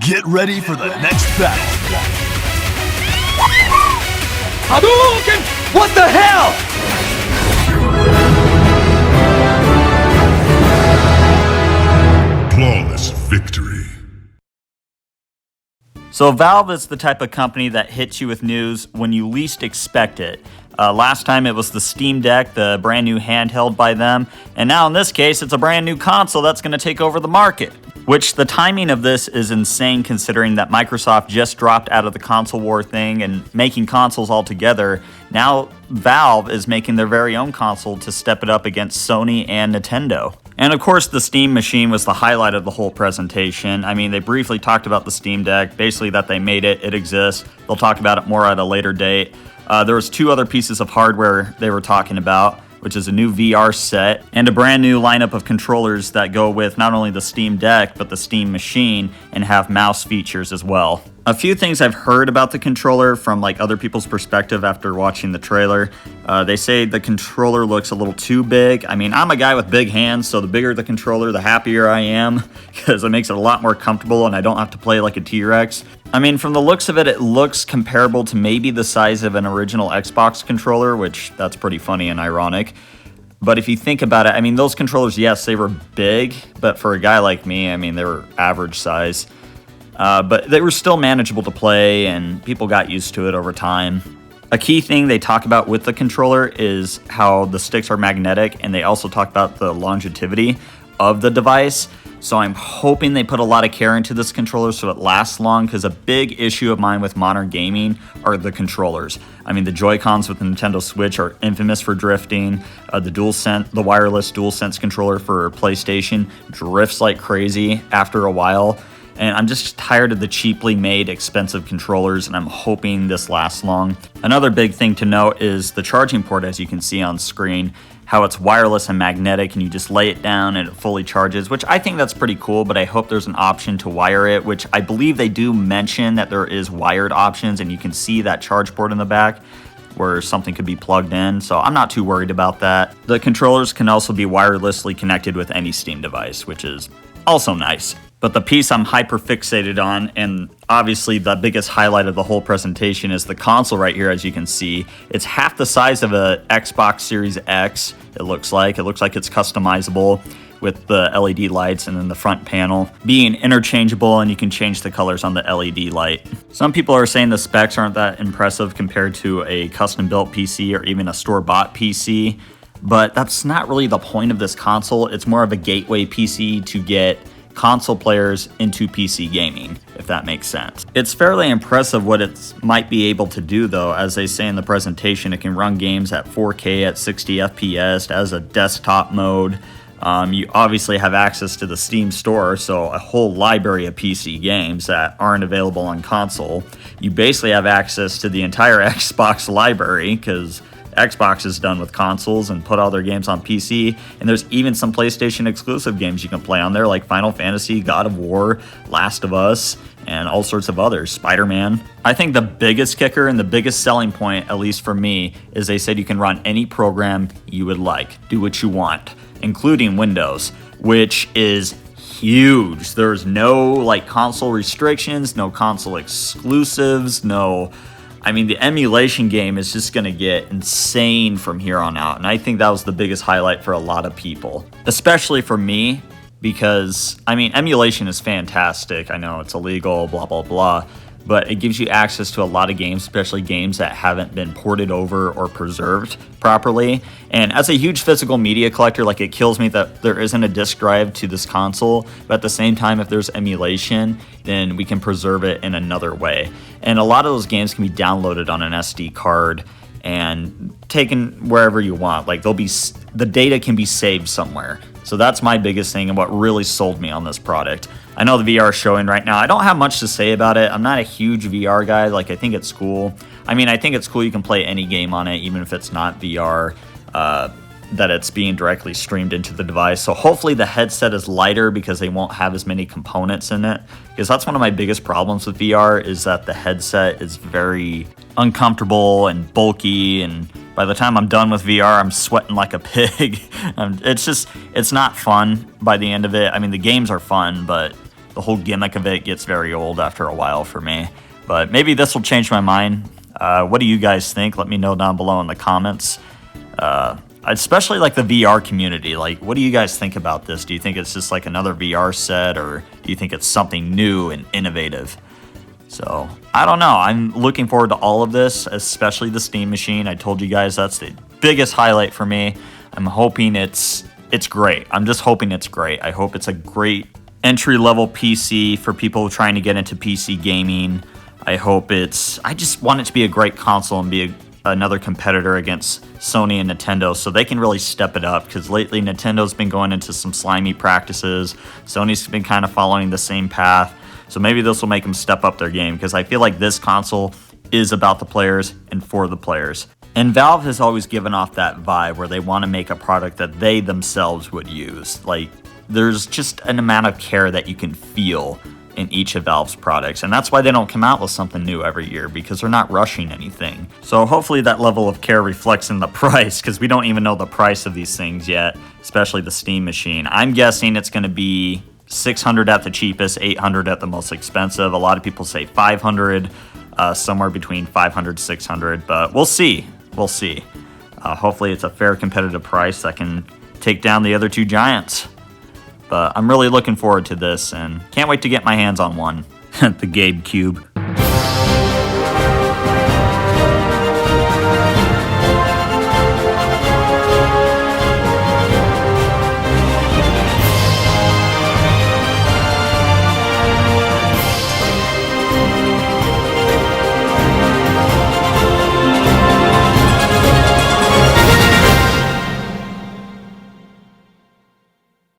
Get ready for the next battle. Hadouken! What the hell? Flawless victory. So Valve is the type of company that hits you with news when you least expect it. Last time it was the Steam Deck, the brand new handheld by them, and now in this case it's a brand new console that's going to take over the market. Which the timing of this is insane considering that Microsoft just dropped out of the console war thing and making consoles altogether. Now Valve is making their very own console to step it up against Sony and Nintendo. And of course the Steam machine was the highlight of the whole presentation. I mean, they briefly talked about the Steam Deck, basically that they made it, it exists. They'll talk about it more at a later date. There was two other pieces of hardware they were talking about, which is a new VR set and a brand new lineup of controllers that go with not only the Steam Deck, but the Steam machine and have mouse features as well. A few things I've heard about the controller from like other people's perspective after watching the trailer. They say the controller looks a little too big. I mean, I'm a guy with big hands, so the bigger the controller, the happier I am, because it makes it a lot more comfortable and I don't have to play like a T-Rex. I mean, from the looks of it, it looks comparable to maybe the size of an original Xbox controller, which that's pretty funny and ironic. But if you think about it, I mean, those controllers, yes, they were big, but for a guy like me, I mean, they were average size. But they were still manageable to play, and people got used to it over time. A key thing they talk about with the controller is how the sticks are magnetic, and they also talk about the longevity of the device. So I'm hoping they put a lot of care into this controller so it lasts long, because a big issue of mine with modern gaming are the controllers. I mean, the Joy-Cons with the Nintendo Switch are infamous for drifting. The wireless DualSense controller for PlayStation drifts like crazy after a while. And I'm just tired of the cheaply made, expensive controllers, and I'm hoping this lasts long. Another big thing to note is the charging port, as you can see on screen, how it's wireless and magnetic, and you just lay it down and it fully charges, which I think that's pretty cool, but I hope there's an option to wire it, which I believe they do mention that there is wired options, and you can see that charge port in the back where something could be plugged in, so I'm not too worried about that. The controllers can also be wirelessly connected with any Steam device, which is also nice. But the piece I'm hyper fixated on, and obviously the biggest highlight of the whole presentation, is the console right here. As you can see, it's half the size of a Xbox Series X. It looks like it's customizable with the LED lights, and then the front panel being interchangeable, and you can change the colors on the LED light. Some people are saying the specs aren't that impressive compared to a custom built PC or even a store-bought PC, but that's not really the point of this console. It's more of a gateway PC to get console players into PC gaming, if that makes sense. It's fairly impressive what it might be able to do though. As they say in the presentation, it can run games at 4K at 60 FPS as a desktop mode. You obviously have access to the Steam store, so a whole library of PC games that aren't available on console. You basically have access to the entire Xbox library, because Xbox is done with consoles and put all their games on PC, and there's even some PlayStation exclusive games you can play on there, like Final Fantasy, God of War, Last of Us, and all sorts of others, Spider-Man. I think the biggest kicker and the biggest selling point, at least for me, is they said you can run any program you would like, do what you want, including Windows, which is huge. There's no like console restrictions, no console exclusives, I mean, the emulation game is just going to get insane from here on out, and I think that was the biggest highlight for a lot of people, especially for me, because, I mean, emulation is fantastic. I know it's illegal, blah, blah, blah, but it gives you access to a lot of games, especially games that haven't been ported over or preserved properly. And as a huge physical media collector, like, it kills me that there isn't a disk drive to this console, but at the same time, if there's emulation, then we can preserve it in another way. And a lot of those games can be downloaded on an SD card and taken wherever you want. Like, the data can be saved somewhere. So that's my biggest thing and what really sold me on this product. I know the VR is showing right now. I don't have much to say about it. I'm not a huge VR guy. Like, I think it's cool. I mean, I think it's cool you can play any game on it, even if it's not VR, that it's being directly streamed into the device. So hopefully the headset is lighter because they won't have as many components in it. Because that's one of my biggest problems with VR, is that the headset is very uncomfortable and bulky, and by the time I'm done with VR, I'm sweating like a pig. It's not fun by the end of it. I mean, the games are fun, but the whole gimmick of it gets very old after a while for me. But maybe this will change my mind. What do you guys think? Let me know down below in the comments. Especially like the VR community. Like, what do you guys think about this? Do you think it's just like another VR set, or do you think it's something new and innovative? So, I don't know. I'm looking forward to all of this, especially the Steam Machine. I told you guys that's the biggest highlight for me. I'm hoping it's great. I'm just hoping it's great. I hope it's a great entry-level PC for people trying to get into PC gaming. I just want it to be a great console and be another competitor against Sony and Nintendo, so they can really step it up, because lately Nintendo's been going into some slimy practices. Sony's been kind of following the same path. So maybe this will make them step up their game, because I feel like this console is about the players and for the players. And Valve has always given off that vibe where they want to make a product that they themselves would use. Like, there's just an amount of care that you can feel in each of Valve's products. And that's why they don't come out with something new every year, because they're not rushing anything. So hopefully that level of care reflects in the price, because we don't even know the price of these things yet, especially the Steam Machine. I'm guessing it's going to be $600 at the cheapest, $800 at the most expensive. A lot of people say $500, somewhere between $500 $600, but we'll see. We'll see. Hopefully it's a fair competitive price that can take down the other two giants. But I'm really looking forward to this and can't wait to get my hands on one. The Gabe Cube.